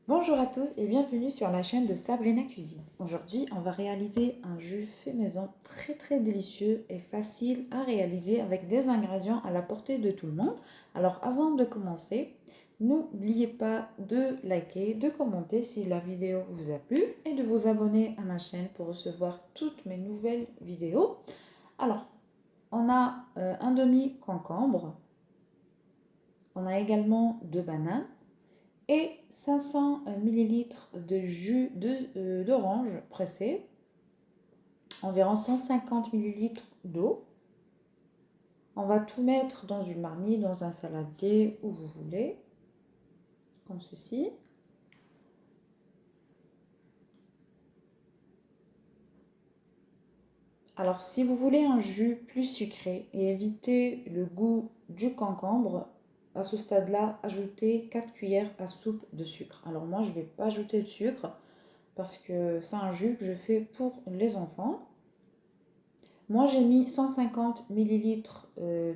Bonjour à tous et bienvenue sur la chaîne de Sabrina Cuisine. Aujourd'hui, on va réaliser un jus fait maison très délicieux et facile à réaliser avec des ingrédients à la portée de tout le monde. Alors avant de commencer, n'oubliez pas de liker, de commenter si la vidéo vous a plu et de vous abonner à ma chaîne pour recevoir toutes mes nouvelles vidéos. Alors, on a un demi-concombre, on a également 2 bananes et 500 ml de jus d'orange pressé, environ 150 ml d'eau. On va tout mettre dans une marmite, dans un saladier, où vous voulez, comme ceci. Alors, si vous voulez un jus plus sucré et éviter le goût du concombre, à ce stade-là, ajoutez 4 cuillères à soupe de sucre. Alors moi, je ne vais pas ajouter de sucre parce que c'est un jus que je fais pour les enfants. Moi, j'ai mis 150 ml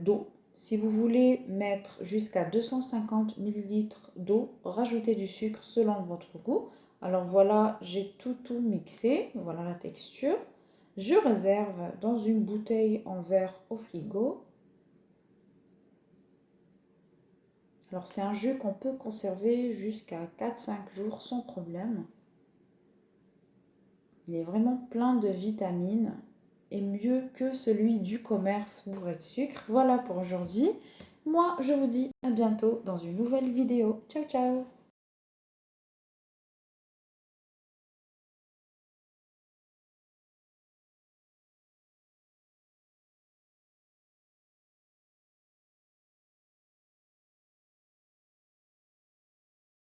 d'eau. Si vous voulez mettre jusqu'à 250 ml d'eau, rajoutez du sucre selon votre goût. Alors voilà, j'ai tout mixé. Voilà la texture. Je réserve dans une bouteille en verre au frigo. Alors c'est un jus qu'on peut conserver jusqu'à 4-5 jours sans problème. Il est vraiment plein de vitamines et mieux que celui du commerce bourré de sucre. Voilà pour aujourd'hui. Moi, je vous dis à bientôt dans une nouvelle vidéo. Ciao, ciao!